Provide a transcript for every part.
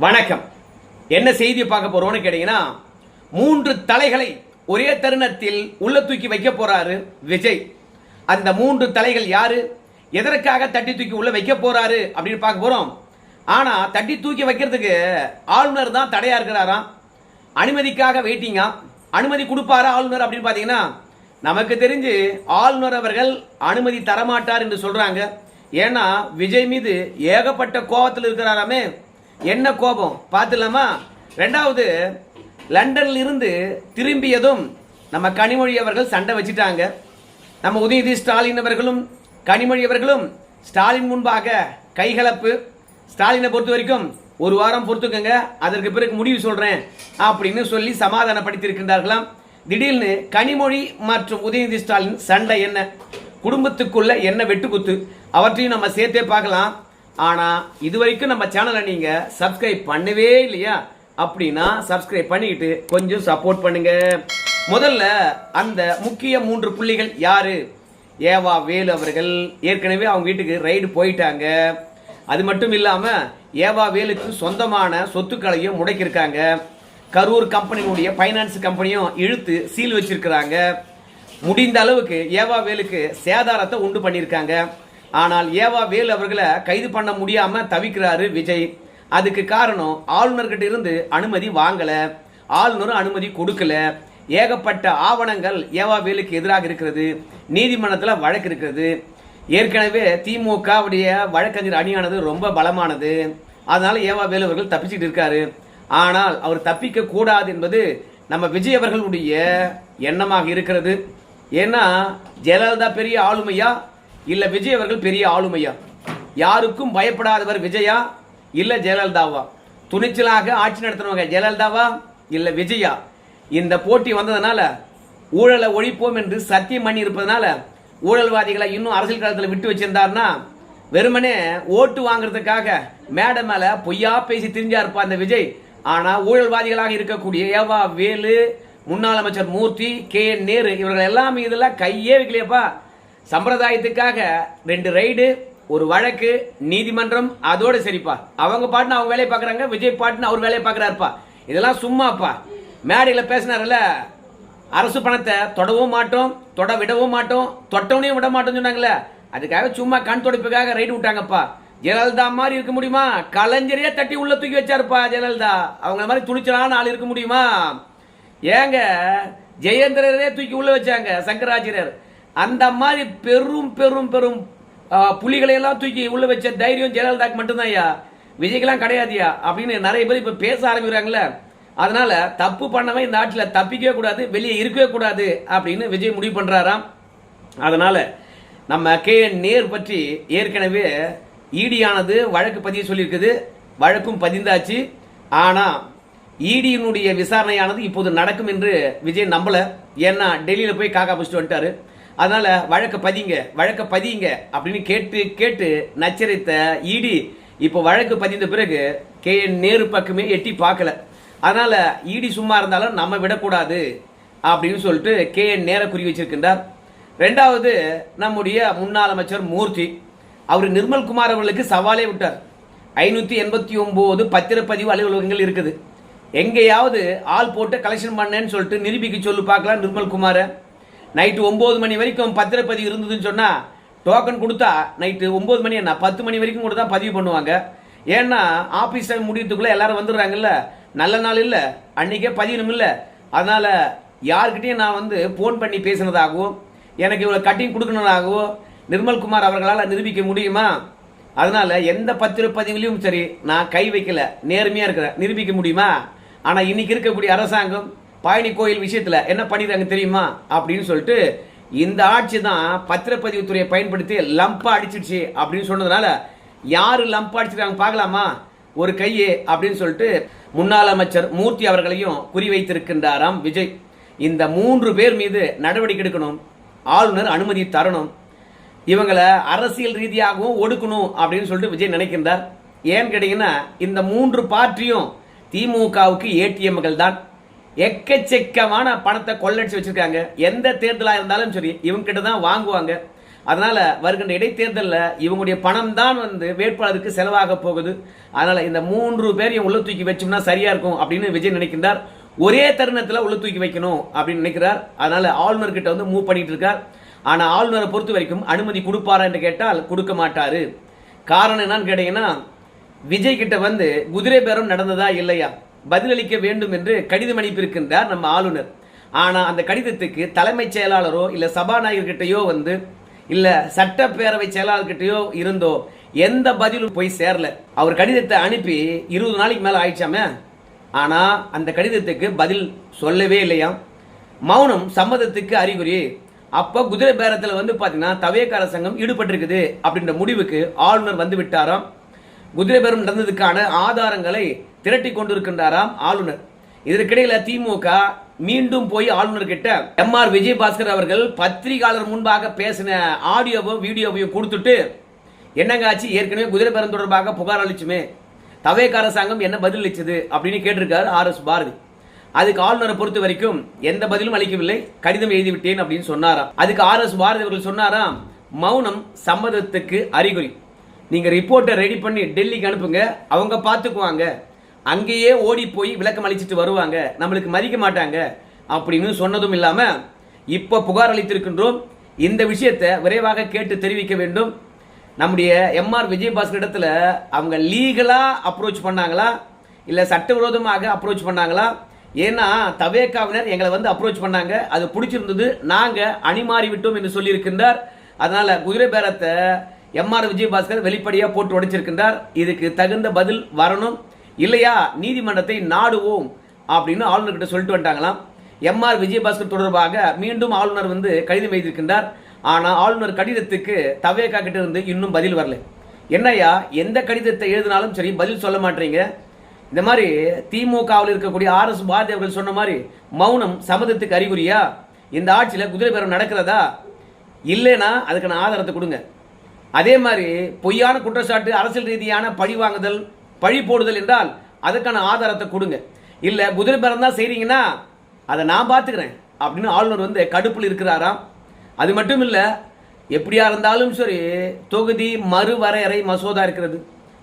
வணக்கம். என்ன செய்தி பார்க்க போறோம்னு கேட்டீங்கன்னா, 3 தலைகளை ஒரே தருணத்தில் உள்ள தூக்கி வைக்க போறாரு விஜய். அந்த 3 தலைகள் யாரு, எதற்காக தட்டி தூக்கி உள்ள வைக்க போறாரு அப்படின்னு பார்க்க போறோம். ஆனா தட்டி தூக்கி வைக்கிறதுக்கு ஆளுநர் தான் தடையா இருக்கிறாராம். அனுமதிக்காக வெயிட்டிங்கா. அனுமதி கொடுப்பாரா ஆளுநர் அப்படின்னு பாத்தீங்கன்னா, நமக்கு தெரிஞ்சு ஆளுநர் அவர்கள் அனுமதி தரமாட்டார் என்று சொல்றாங்க. ஏன்னா விஜய் மீது ஏகப்பட்ட கோபத்தில் இருக்கிறாராமே. என்ன கோபம் பார்த்துலாமா? ரெண்டாவது, லண்டன்ல இருந்து திரும்பியதும் நம்ம கனிமொழி அவர்கள் சண்டை வச்சுட்டாங்க. நம்ம உதயநிதி ஸ்டாலின் அவர்களும் கனிமொழி அவர்களும் ஸ்டாலின் முன்பாக கைகலப்பு. ஸ்டாலினை பொறுத்த வரைக்கும் ஒரு வாரம் பொறுத்துக்கங்க, அதற்கு பிறகு முடிவு சொல்றேன் அப்படின்னு சொல்லி சமாதானப்படுத்தியிருக்கின்றார்களாம். திடீர்னு கனிமொழி மற்றும் உதயநிதி ஸ்டாலின் சண்டை என்ன, குடும்பத்துக்குள்ள என்ன வெட்டுக்குத்து, அவற்றையும் நம்ம சேர்த்தே பார்க்கலாம். ஆனா இதுவரைக்கும் நம்ம சேனலை நீங்க சப்ஸ்கிரைப் பண்ணவே இல்லையா அப்படின்னா சப்ஸ்கிரைப் பண்ணிக்கிட்டு கொஞ்சம் சப்போர்ட் பண்ணுங்க. முதல்ல அந்த முக்கிய 3 புள்ளிகள் யாரு? ஏவா வேலு அவர்கள் ஏற்கனவே அவங்க வீட்டுக்கு ரைடு போயிட்டாங்க. அது மட்டும் இல்லாம ஏவா வேலுக்கு சொந்தமான சொத்துக்களையும் முடக்கியிருக்காங்க. கரூர் கம்பெனியுடைய பைனான்ஸ் கம்பெனியும் இழுத்து சீல் வச்சிருக்கிறாங்க. முடிந்த அளவுக்கு ஏவா வேலுக்கு சேதாரத்தை உண்டு பண்ணியிருக்காங்க. ஆனால் ஏவா வேலு அவர்களை கைது பண்ண முடியாம தவிக்கிறாரு விஜய். அதுக்கு காரணம் ஆளுநர்கிட்ட இருந்து அனுமதி வாங்கல, ஆளுநரும் அனுமதி கொடுக்கல. ஏகப்பட்ட ஆவணங்கள் ஏவா வேலுக்கு எதிராக இருக்கிறது. நீதிமன்றத்தில் வழக்கு இருக்கிறது. ஏற்கனவே திமுக வழக்கறிஞர் அணியானது ரொம்ப பலமானது. அதனால ஏவா வேலு அவர்கள் தப்பிச்சுட்டு இருக்காரு. ஆனால் அவர் தப்பிக்க கூடாது என்பது நம்ம விஜய் அவர்களுடைய எண்ணமாக இருக்கிறது. ஏன்னா ஜெயலலிதா பெரிய ஆளுமையா இல்ல விஜய் அவர்கள் பெரிய ஆளுமையா? யாருக்கும் பயப்படாதவர் விஜயா இல்ல ஜெயலலிதாவா? துணிச்சலாக ஆட்சி நடத்தினவங்க ஜெயலலிதாவா இல்ல விஜயா? இந்த போட்டி வந்ததுனால ஊழலை ஒழிப்போம் என்று சத்தியம் பண்ணி இருப்பதனால ஊழல்வாதிகளை இன்னும் அரசியல் களத்தில் விட்டு வச்சிருந்தாருன்னா வெறுமனே ஓட்டு வாங்குறதுக்காக மேடை மேல பொய்யா பேசி திரிஞ்சா இருப்பா அந்த விஜய். ஆனா ஊழல்வாதிகளாக இருக்கக்கூடிய ஏவா வேலு, முன்னாள் அமைச்சர் மூர்த்தி, கே நேரு இவர்கள் எல்லாம் இதெல்லாம் கையே வைக்கலையப்பா. சம்பிரதாயத்துக்காக 2 ரைடு, ஒரு வழக்கு, நீதிமன்றம், அதோட சரிப்பா. அவங்க பாட்டுன்னு அவங்க வேலையை பார்க்கறாங்க, விஜய் பாட்டுன்னு அவர் வேலையை பார்க்கறாருப்பா. இதெல்லாம் சும்மாப்பா. மேடையில் பேசினார்ல, அரசு பணத்தை தொடவும் மாட்டோம், தொட விடவும் மாட்டோம், தொட்டவனையும் விட மாட்டோம் சொன்னாங்கல்ல, அதுக்காக சும்மா கண் துடைப்புக்காக ரைடு விட்டாங்கப்பா. ஜெயலலிதா மாதிரி இருக்க முடியுமா? கலைஞரையே தட்டி உள்ள தூக்கி வச்சாருப்பா ஜெயலலிதா. அவங்க மாதிரி துணிச்சலான ஆள் இருக்க முடியுமா? ஏங்க ஜெயேந்திரரே தூக்கி உள்ள வச்சாங்க சங்கராச்சாரியர். அந்த மாதிரி பெரும் பெரும் பெரும் புலிகளை எல்லாம் தூக்கி உள்ள வச்ச தைரியம் ஜெயலலிதாக்கு மட்டும்தான் ஐயா, விஜய்க்கெல்லாம் கிடையாதுயா அப்படின்னு நிறைய பேர் இப்ப பேச ஆரம்பிக்கிறாங்கல்ல. அதனால தப்பு பண்ணவன் இந்த ஆட்சியில் தப்பிக்கவே கூடாது, வெளியே இருக்கவே கூடாது அப்படின்னு விஜய் முடிவு பண்றாராம். அதனால நம்ம கே நேர் பற்றி ஏற்கனவே ஈடியானது வழக்கு பதிவு சொல்லியிருக்குது. வழக்கும் பதிந்தாச்சு. ஆனா ஈடியினுடைய விசாரணையானது இப்போது நடக்கும் என்று விஜய் நம்பல. ஏன்னா டெல்லியில போய் காக்கா பிடிச்சிட்டு வந்துட்டாரு. அதனால வழக்க பதியுங்க அப்படின்னு கேட்டு கேட்டு நச்சரித்த ஈடி இப்போ வழக்கு பதிந்த பிறகு கே நேரு பக்கமே எட்டி பார்க்கல. அதனால ஈடி சும்மா இருந்தாலும் நம்ம விடக்கூடாது அப்படின்னு சொல்லிட்டு கே நேர குறி வச்சிருக்கின்றார். ரெண்டாவது, நம்முடைய முன்னாள் அமைச்சர் மூர்த்தி அவர் நிர்மல்குமார் அவர்களுக்கு சவாலே விட்டார். 589 பத்திரப்பதிவு அலுவலகங்கள் இருக்குது, எங்கேயாவது ஆள் போட்டு கலெக்ஷன் பண்ணேன்னு சொல்லிட்டு நிரூபிக்க சொல்லு பார்க்கலாம் நிர்மல்குமார. நைட்டு 9 மணி வரைக்கும் பத்திரப்பதிவு இருந்ததுன்னு சொன்னா டோக்கன் கொடுத்தா நைட்டு 9 மணி என்ன 10 மணி வரைக்கும் கூட தான் பதிவு பண்ணுவாங்க. ஏன்னா ஆபீஸ் டைம் முடியறதுக்குள்ள எல்லாரும் வந்துடுறாங்கல்ல, நல்ல நாள் இல்ல, அன்னைக்கே பதியணும் இல்ல. அதனால யாருக்கிட்டையும் நான் போன் பண்ணி பேசினதாகவும் எனக்கு இவ்வளவு கட்டிங் கொடுக்கணும்னாகவோ நிர்மல்குமார் அவர்களால் நிரூபிக்க முடியுமா? அதனால எந்த பத்திரப்பதிவிலையும் சரி நான் கை வைக்கல, நேர்மையா இருக்கிறேன், நிரூபிக்க முடியுமா? ஆனா இன்னைக்கு இருக்கக்கூடிய அரசாங்கம் பழனி கோயில் விஷயத்துல என்ன பண்ணிடுறாங்க தெரியுமா அப்படின்னு சொல்லிட்டு இந்த ஆட்சி தான் பத்திரப்பதிவு துறையை பயன்படுத்தி லம்பா அடிச்சிடுச்சு அப்படின்னு சொன்னதுனால யாரு லம்பா அடிச்சிருக்காங்க பார்க்கலாமா ஒரு கையே அப்படின்னு சொல்லிட்டு முன்னாள் அமைச்சர் மூர்த்தி அவர்களையும் குறிவைத்திருக்கின்றாராம் விஜய். இந்த 3 பேர் மீது நடவடிக்கை எடுக்கணும், ஆளுநர் அனுமதி தரணும், இவங்களை அரசியல் ரீதியாகவும் ஒடுக்கணும் அப்படின்னு சொல்லிட்டு விஜய் நினைக்கின்றார். ஏன்னு கேட்டீங்கன்னா இந்த 3 பார்ட்டியும் திமுகவுக்கு ஏடிஎம்கள் தான். எக்கச்சக்கமான பணத்தை கொள்ளடிச்சு வச்சிருக்காங்க. எந்த தேர்தலாக இருந்தாலும் சரி இவங்க கிட்ட தான் வாங்குவாங்க. அதனால வருகின்ற இடைத்தேர்தலில் இவங்களுடைய பணம் தான் வந்து வேட்பாளருக்கு செலவாக போகுது. அதனால இந்த 3 பேரையும் உள்ள தூக்கி வச்சோம்னா சரியா இருக்கும் அப்படின்னு விஜய் நினைக்கின்றார். ஒரே தருணத்தில் உள்ள தூக்கி வைக்கணும் அப்படின்னு நினைக்கிறார். அதனால ஆளுநர் கிட்ட வந்து மூவ் பண்ணிட்டு இருக்கார். ஆனா ஆளுநரை பொறுத்த வரைக்கும் அனுமதி கொடுப்பாரா என்று கேட்டால் கொடுக்க மாட்டாரு. காரணம் என்னன்னு கேட்டீங்கன்னா, விஜய் கிட்ட வந்து குதிரை பேரம் நடந்ததா இல்லையா பதிலளிக்க வேண்டும் என்று கடிதம் அனுப்பியிருக்கின்றார் நம்ம ஆளுநர். ஆனா அந்த கடிதத்துக்கு தலைமைச் செயலாளரோ இல்ல சபாநாயகர்கிட்டயோ வந்து இல்ல சட்டப்பேரவை செயலாளர்கிட்டயோ இருந்தோ எந்த பதிலும் போய் சேரல. அவர் கடிதத்தை அனுப்பி 20 நாளைக்கு மேல ஆயிடுச்சாமே. ஆனா அந்த கடிதத்துக்கு பதில் சொல்லவே இல்லையாம். மௌனம் சம்மதத்துக்கு அறிகுறி. அப்ப குதிரை பேரத்தில் வந்து பாத்தீங்கன்னா தவேக அரசாங்கம் ஈடுபட்டிருக்குது அப்படின்ற முடிவுக்கு ஆளுநர் வந்து விட்டாராம். குதிரை பேரம் நடந்ததுக்கான ஆதாரங்களை திரட்டி கொண்டிருக்கின்றாராம் ஆளுநர். இதற்கிடையில திமுக மீண்டும் போய் ஆளுநர் கிட்ட எம்ஆர் விஜயபாஸ்கர் அவர்கள் பத்திரிகையாளர் முன்பாக பேசின ஆடியோவும் வீடியோவையும் கொடுத்துட்டு, என்னங்க ஆச்சு, ஏற்கனவே குதிரை பேரம் தொடர்பாக புகார் அளிச்சுமே, தவேக அரசாங்கம் என்ன பதில் அளிச்சது அப்படின்னு கேட்டிருக்காரு RS பாரதி. அதுக்கு ஆளுநரை பொறுத்த வரைக்கும் எந்த பதிலும் அளிக்கவில்லை, கடிதம் எழுதிவிட்டேன் அப்படின்னு சொன்னாராம். அதுக்கு RS பாரதி அவர்கள் சொன்னாராம், மௌனம் சம்மதத்துக்கு அறிகுறி. நீங்க ரிப்போர்ட்டை ரெடி பண்ணி டெல்லிக்கு அனுப்புங்க, அவங்க பார்த்துக்குவாங்க, அங்கேயே ஓடி போய் விளக்கம் அளிச்சுட்டு வருவாங்க, நம்மளுக்கு மதிக்க மாட்டாங்க அப்படின்னு சொன்னதும் இல்லாம இப்ப புகார் அளித்திருக்கின்றோம், இந்த விஷயத்தை விரைவாக கேட்டு தெரிவிக்க வேண்டும். நம்முடைய எம்ஆர் விஜயபாஸ்கர் இடத்துல அவங்க லீகலா அப்ரோச் பண்ணாங்களா இல்ல சட்டவிரோதமாக அப்ரோச் பண்ணாங்களா? ஏன்னா தவேகாவினர் எங்களை வந்து அப்ரோச் பண்ணாங்க, அது பிடிச்சிருந்தது, நாங்க அணிமாறி விட்டோம் என்று சொல்லி இருக்கின்றார். அதனால குதிரை பேரத்தை எம்ஆர் விஜயபாஸ்கர் வெளிப்படையா போட்டு உடைச்சிருக்கின்றார். இதுக்கு தகுந்த பதில் வரணும், இல்லையா நீதிமன்றத்தை நாடுவோம் அப்படின்னு ஆளுநர் கிட்ட சொல்லிட்டு வந்துட்டாங்களாம். எம்ஆர் விஜயபாஸ்கர் தொடர்பாக மீண்டும் ஆளுநர் வந்து கடிதம் எழுதியிருக்கின்றார். ஆனா ஆளுநர் கடிதத்துக்கு தவேகா கிட்ட இருந்து இன்னும் பதில் வரல. என்னையா எந்த கடிதத்தை எழுதினாலும் சரி பதில் சொல்ல மாட்டீங்க. இந்த மாதிரி திமுகவில் இருக்கக்கூடிய RS பாரதி அவர்கள் சொன்ன மாதிரி மௌனம் சம்மதத்துக்கு அறிகுறியா? இந்த ஆட்சியில் குதிரை பேரம் நடக்கிறதா? இல்லைன்னா அதுக்கான ஆதாரத்தை கொடுங்க. அதே மாதிரி பொய்யான குற்றச்சாட்டு, அரசியல் ரீதியான பழி வாங்குதல், பழி போடுதல் என்றால் அதுக்கான ஆதாரத்தை கொடுங்க. இல்ல குதிரை பேரம் தான் செய்றீங்கன்னா அதை நான் பார்த்துக்கிறேன் அப்படின்னு ஆளுநர் வந்து கடுப்பில் இருக்கிறாராம். அது மட்டும் இல்ல, எப்படியா இருந்தாலும் சரி தொகுதி மறுவரையறை மசோதா இருக்கிறது,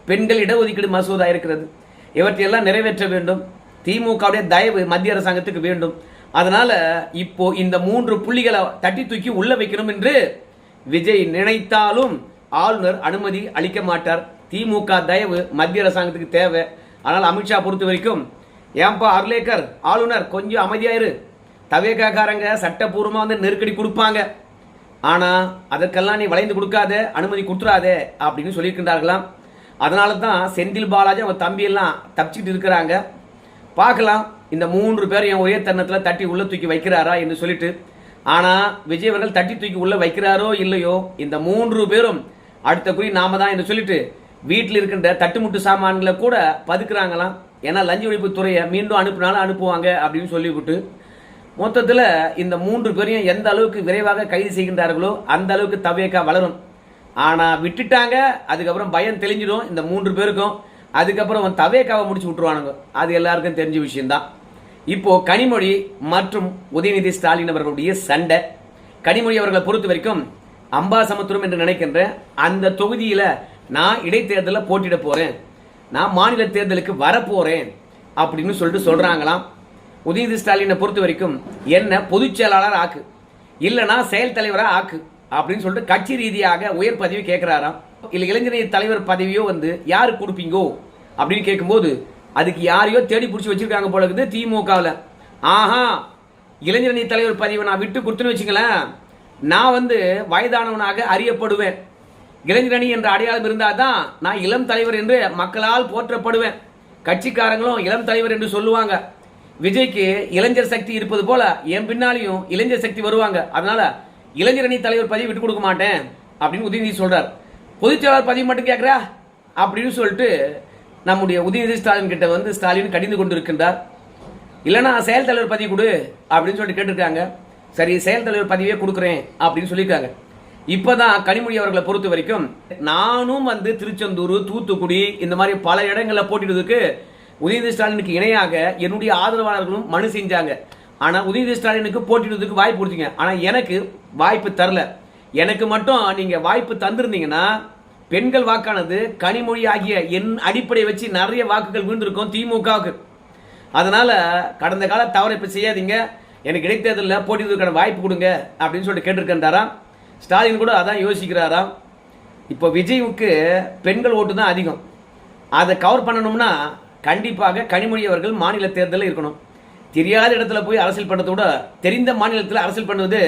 பெண்கள் இடஒதுக்கீடு மசோதா இருக்கிறது, இவற்றையெல்லாம் நிறைவேற்ற வேண்டும். திமுகவுடைய தயவு மத்திய அரசாங்கத்துக்கு வேண்டும். அதனால இப்போ இந்த 3 புள்ளிகளை தட்டி தூக்கி உள்ள வைக்கணும் என்று விஜய் நினைத்தாலும் ஆளுநர் அனுமதி அளிக்க மாட்டார். திமுக தயவு மத்திய அரசாங்கத்துக்கு தேவை. ஆனால் அமித்ஷா பொறுத்த வரைக்கும், ஏன்பா அர்லேக்கர் ஆளுநர் கொஞ்சம் அமைதியாயிரு, தவேகாரங்க சட்டப்பூர்வமா வந்து நெருக்கடி கொடுப்பாங்க, ஆனா அதற்கெல்லாம் நீ வளைந்து கொடுக்காத, அனுமதி கொடுத்துறாதே அப்படின்னு சொல்லியிருக்கின்றார்களாம். அதனால தான் செந்தில் பாலாஜி அவங்க தம்பி எல்லாம் தப்பிச்சுட்டு இருக்கிறாங்க. பார்க்கலாம் இந்த 3 பேரையும் ஒரே தருணத்தில் தட்டி உள்ள தூக்கி வைக்கிறாரா என்று சொல்லிட்டு. ஆனா விஜய் அவர்கள் தட்டி தூக்கி உள்ள வைக்கிறாரோ இல்லையோ, இந்த 3 பேரும் அடுத்த குறி நாம தான் என்று சொல்லிட்டு வீட்டில் இருக்கின்ற தட்டுமுட்டு சாமான்களை கூட பதுக்குறாங்களாம். ஏன்னா லஞ்ச ஒழிப்பு துறையை மீண்டும் அனுப்பினாலும் அனுப்புவாங்க அப்படின்னு சொல்லிவிட்டு மொத்தத்தில் இந்த 3 பேரையும் எந்த அளவுக்கு விரைவாக கைது செய்கின்றார்களோ அந்த அளவுக்கு தவேகா வளரும். ஆனா விட்டுட்டாங்க, அதுக்கப்புறம் பயம் தெளிஞ்சிடும் இந்த 3 பேருக்கும். அதுக்கப்புறம் தவேகாவை முடிச்சு விட்டுருவானுங்க, அது எல்லாருக்கும் தெரிஞ்ச விஷயம்தான். இப்போ கனிமொழி மற்றும் உதயநிதி ஸ்டாலின் அவர்களுடைய சண்டை. கனிமொழி அவர்களை பொறுத்த வரைக்கும் அம்பாசமுத்திரம் என்று நினைக்கின்ற அந்த தொகுதியில நான் இடைத்தேர்தலில் போட்டிட போறேன், நான் மாநில தேர்தலுக்கு வரப்போறேன் அப்படின்னு சொல்லிட்டு சொல்றாங்களாம். உதயநிதி ஸ்டாலினை பொறுத்த வரைக்கும் என்ன பொதுச் செயலாளர் ஆக்கு, இல்லைன்னா செயல் தலைவரா ஆக்கு அப்படின்னு சொல்லிட்டு கட்சி ரீதியாக உயர் பதவி கேட்கிறாராம். இல்ல இளைஞரணி தலைவர் பதவியோ வந்து யாரு கொடுப்பீங்கோ அப்படின்னு கேட்கும்போது அதுக்கு யாரையோ தேடி பிடிச்சி வச்சிருக்காங்க போல இருக்குது திமுகவில். ஆஹா, இளைஞரணி தலைவர் பதவியை நான் விட்டு கொடுத்துன்னு வச்சுங்களேன், நான் வந்து வயதானவனாக அறியப்படுவேன், இளைஞரணி என்ற அடையாளம் இருந்தால் தான் நான் இளம் தலைவர் என்று மக்களால் போற்றப்படுவேன், கட்சிக்காரங்களும் இளம் தலைவர் என்று சொல்லுவாங்க. விஜய்க்கு இளைஞர் சக்தி இருப்பது போல என் பின்னாலையும் இளைஞர் சக்தி வருவாங்க, அதனால இளைஞரணி தலைவர் பதவி விட்டு கொடுக்க மாட்டேன் அப்படின்னு உதயநிதி சொல்றார். பொதுச்செயலாளர் பதவி மட்டும் கேட்கிறா அப்படின்னு சொல்லிட்டு நம்முடைய உதயநிதி ஸ்டாலின் கிட்ட வந்து ஸ்டாலின் கடிந்து கொண்டிருக்கின்றார். இல்லைன்னா செயல் தலைவர் பதவி கொடு அப்படின்னு சொல்லிட்டு கேட்டிருக்காங்க. சரி, செயல் தலைவர் பதவியே கொடுக்குறேன் அப்படின்னு சொல்லியிருக்காங்க. இப்பதான் கனிமொழி அவர்களை பொறுத்த வரைக்கும் நானும் வந்து திருச்செந்தூர், தூத்துக்குடி இந்த மாதிரி பல இடங்களில் போட்டிடுறதுக்கு உதயநிதி ஸ்டாலினுக்கு இணையாக என்னுடைய ஆதரவாளர்களும் மனு செஞ்சாங்க. ஆனா உதயநிதி ஸ்டாலினுக்கு போட்டிடுறதுக்கு வாய்ப்பு கொடுத்தீங்க, ஆனா எனக்கு வாய்ப்பு தரல. எனக்கு மட்டும் நீங்க வாய்ப்பு தந்திருந்தீங்கன்னா பெண்கள் வாக்கானது கனிமொழி ஆகிய என் அடிப்படையை வச்சு நிறைய வாக்குகள் விழுந்திருக்கும் திமுகவுக்கு. அதனால கடந்த கால தவறை இப்ப செய்யாதீங்க, எனக்கு இடைத்தேர்தலில் போட்டியிடுவதற்கான வாய்ப்பு கொடுங்க அப்படின்னு சொல்லிட்டு கேட்டிருக்கின்றாராம். ஸ்டாலின் கூட அதான் யோசிக்கிறாராம். இப்போ விஜய்வுக்கு பெண்கள் ஓட்டு தான் அதிகம், அதை கவர் பண்ணணும்னா கண்டிப்பாக கனிமொழி அவர்கள் மாநில தேர்தலில் இருக்கணும். தெரியாத இடத்துல போய் அரசியல் பண்ணுறத விட தெரிந்த மாநிலத்தில் அரசியல் பண்ணுவது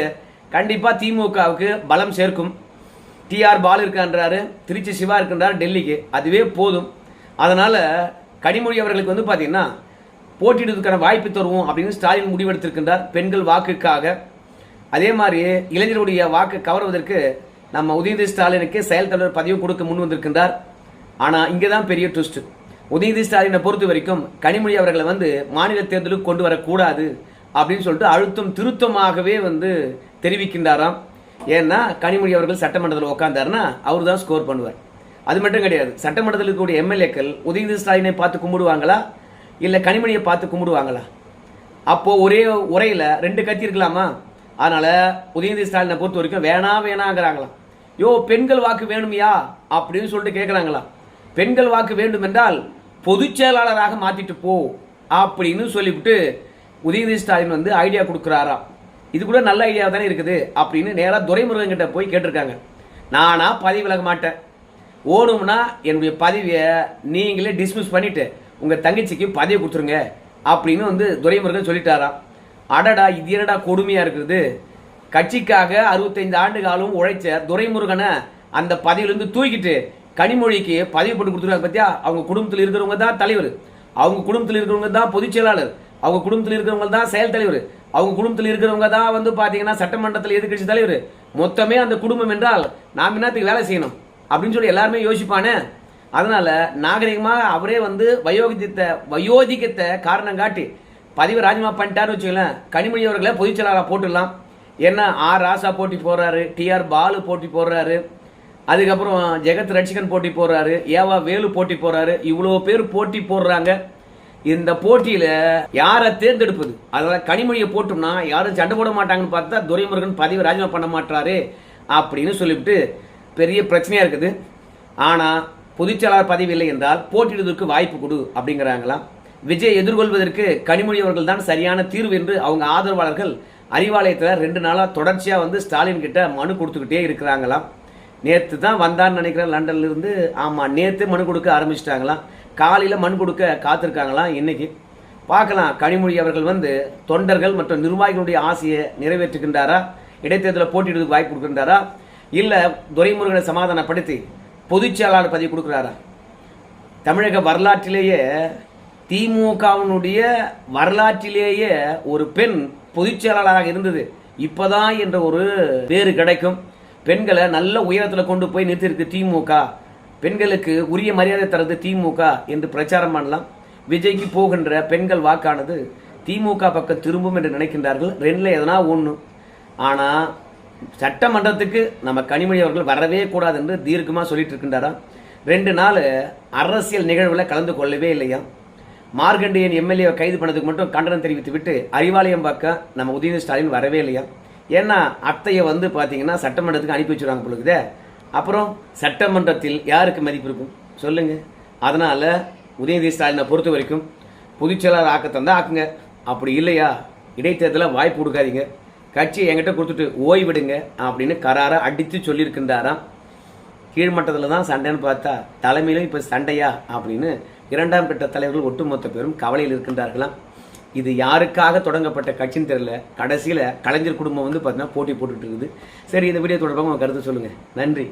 கண்டிப்பாக திமுகவுக்கு பலம் சேர்க்கும். டிஆர் பாலு இருக்கின்றாரு, திருச்சி சிவா இருக்கின்றார் டெல்லிக்கு, அதுவே போதும். அதனால் கனிமொழி அவர்களுக்கு வந்து பார்த்தீங்கன்னா போட்டியிடுவதற்கான வாய்ப்பு தருவோம் அப்படின்னு ஸ்டாலின் முடிவெடுத்திருக்கின்றார் பெண்கள் வாக்குக்காக. அதே மாதிரி இளைஞருடைய வாக்கு கவர்வதற்கு நம்ம உதயநிதி ஸ்டாலினுக்கு செயல் தலைவர் பதவியும் கொடுக்க முன் வந்திருக்கின்றார். ஆனால் இங்கே தான் பெரிய ட்விஸ்ட். உதயநிதி ஸ்டாலினை பொறுத்த வரைக்கும் கனிமொழி அவர்களை வந்து மாநில தேர்தலுக்கு கொண்டு வரக்கூடாது அப்படின்னு சொல்லிட்டு அழுத்தம் திருத்தமாகவே வந்து தெரிவிக்கின்றாராம். ஏன்னா கனிமொழி அவர்கள் சட்டமன்றத்தில் உட்கார்ந்தாருன்னா அவர் தான் ஸ்கோர் பண்ணுவார். அது மட்டும் கிடையாது, சட்டமன்றத்தில் இருக்கக்கூடிய எம்எல்ஏக்கள் உதயநிதி ஸ்டாலினை பார்த்து கும்பிடுவாங்களா இல்லை கனிமொழியை பார்த்து கும்பிடுவாங்களா? அப்போ ஒரே உரையில் ரெண்டு கட்சி இருக்கலாமா? அதனால உதயநிதி ஸ்டாலினை பொறுத்த வரைக்கும் வேணாங்கிறாங்களாம். பெண்கள் வாக்கு வேணுமையா அப்படின்னு சொல்லிட்டு கேட்குறாங்களாம். பெண்கள் வாக்கு வேண்டும் என்றால் பொதுச் செயலாளராக மாத்திட்டு போ அப்படின்னு சொல்லிவிட்டு உதயநிதி ஸ்டாலின் வந்து ஐடியா கொடுக்குறாராம். இது கூட நல்ல ஐடியா தானே இருக்குது அப்படின்னு நேராக துரைமுருகன் கிட்ட போய் கேட்டிருக்காங்க. நானா பதவி விலக மாட்டேன், ஓடும்னா என்னுடைய பதவியை நீங்களே டிஸ்மிஸ் பண்ணிட்டு உங்க தங்கச்சிக்கு பதவி கொடுத்துருங்க அப்படின்னு வந்து துரைமுருகன் சொல்லிட்டாராம். அடடா, இது என்னடா கொடுமையா இருக்குது. கட்சிக்காக 65 ஆண்டு காலம் உழைச்ச துரைமுருகனை அந்த பதவியிலிருந்து தூக்கிட்டு கனிமொழிக்கு பதவி போட்டு கொடுத்துருக்காங்க. பத்தியா, அவங்க குடும்பத்தில் இருக்கிறவங்க தான் தலைவர், அவங்க குடும்பத்தில் இருக்கிறவங்க தான் பொதுச் செயலாளர், அவங்க குடும்பத்தில் இருக்கிறவங்க தான் செயல் தலைவர், அவங்க குடும்பத்தில் இருக்கிறவங்க தான் வந்து பாத்தீங்கன்னா சட்டமன்றத்தில் எதிர்கட்சி தலைவர். மொத்தமே அந்த குடும்பம் என்றால் நாம் என்னத்துக்கு வேலை செய்யணும் அப்படின்னு சொல்லி எல்லாருமே யோசிப்பானே. அதனால நாகரிகமாக அவரே வந்து வயோதிகத்தை காரணம் காட்டி பதவி ராஜினாமா பண்ணிட்டாருன்னு வச்சுக்கலாம். கனிமொழி அவர்களை பொதுச் செயலாளராக போட்டுடலாம். ஏன்னா ஆர் ராசா போட்டி போடுறாரு, டிஆர் பாலு போட்டி போடுறாரு, அதுக்கப்புறம் ஜெகத் ரட்சிகன் போட்டி போடுறாரு, ஏவா வேலு போட்டி போடுறாரு, இவ்வளோ பேர் போட்டி போடுறாங்க. இந்த போட்டியில யாரை தேர்ந்தெடுப்பது? அதனால கனிமொழியை போட்டோம்னா யாரும் சண்டை போட மாட்டாங்கன்னு பார்த்தா துரைமுருகன் பதவி ராஜினாமா பண்ண மாட்டாரு அப்படின்னு சொல்லிவிட்டு பெரிய பிரச்சனையா இருக்குது. ஆனா பொதுச்செயலாளர் பதவி இல்லை என்றால் போட்டியிடுவதற்கு வாய்ப்பு கொடு அப்படிங்கிறாங்களாம். விஜய் எதிர்கொள்வதற்கு கனிமொழி அவர்கள் தான் சரியான தீர்வு என்று அவங்க ஆதரவாளர்கள் அறிவாலயத்தில் 2 நாளாக தொடர்ச்சியாக வந்து ஸ்டாலின் கிட்ட மனு கொடுத்துக்கிட்டே இருக்கிறாங்களாம். நேற்று தான் வந்தான்னு நினைக்கிறேன் லண்டன்ல இருந்து. ஆமாம், நேற்று மனு கொடுக்க ஆரம்பிச்சிட்டாங்களாம். காலையில் மனு கொடுக்க காத்திருக்காங்களாம். இன்னைக்கு பார்க்கலாம் கனிமொழி அவர்கள் வந்து தொண்டர்கள் மற்றும் நிர்வாகிகளுடைய ஆசையை நிறைவேற்றுகின்றாரா, இடைத்தேர்தலில் போட்டியிடுவதற்கு வாய்ப்பு கொடுக்கின்றாரா, இல்லை துரைமுருகனை சமாதானப்படுத்தி பொதுச் செயலாளர் பதவி கொடுக்குறாரா? தமிழக வரலாற்றிலேயே திமுகவினுடைய வரலாற்றிலேயே ஒரு பெண் பொதுச் செயலாளராக இருந்தது இப்பதான் என்ற ஒரு பேரு கிடைக்கும். பெண்களை நல்ல உயரத்தில் கொண்டு போய் நிறுத்திருக்கு திமுக. பெண்களுக்கு உரிய மரியாதை தரது திமுக என்று பிரச்சாரம் பண்ணலாம். விஜய்க்கு போகின்ற பெண்கள் வாக்கானது திமுக பக்கம் திரும்பும் என்று நினைக்கின்றார்கள். 2ல் எதனா ஒன்று. ஆனால் சட்டமன்றத்துக்கு நம்ம கனிமொழி அவர்கள் வரவே கூடாது என்று தீர்க்கமாக சொல்லிட்டு இருக்கின்றாரா. 2 நாள் அரசியல் நிகழ்வில் கலந்து கொள்ளவே இல்லையா. மார்கண்டியன் எம்எல்ஏ கைது பண்ணதுக்கு மட்டும் கண்டனம் தெரிவித்து விட்டு அறிவாலயம் பார்க்க நம்ம உதயநிதி ஸ்டாலின் வரவே இல்லையா. ஏன்னா அத்தையை வந்து பார்த்தீங்கன்னா சட்டமன்றத்துக்கு அனுப்பி வச்சுருவாங்க பொழுது. அப்புறம் சட்டமன்றத்தில் யாருக்கு மதிப்பு இருக்கும் சொல்லுங்க. அதனால உதயநிதி ஸ்டாலினை பொறுத்த வரைக்கும் பொதுச்செயலாளர் ஆக்க தந்தா ஆக்குங்க, அப்படி இல்லையா இடைத்தேர்தலில் வாய்ப்பு கொடுக்காதீங்க, கட்சியை என்கிட்ட கொடுத்துட்டு ஓய்விடுங்க அப்படின்னு கராரா அடித்து சொல்லியிருக்கின்றாராம். கீழ்மட்டத்தில் தான் சண்டைன்னு பார்த்தா தலைமையிலும் இப்போ சண்டையா அப்படின்னு 2ஆம் கட்ட தலைவர்கள் ஒட்டுமொத்த பேரும் கவலையில் இருக்கின்றார்களாம். இது யாருக்காக தொடங்கப்பட்ட கட்சின்னு தெரியல. கடைசியில் கலைஞர் குடும்பம் வந்து பார்த்தீங்கன்னா போட்டி போட்டுட்டு இருக்குது. சரி, இந்த வீடியோ தொடர்பாக உங்கள் கருத்து சொல்லுங்கள். நன்றி.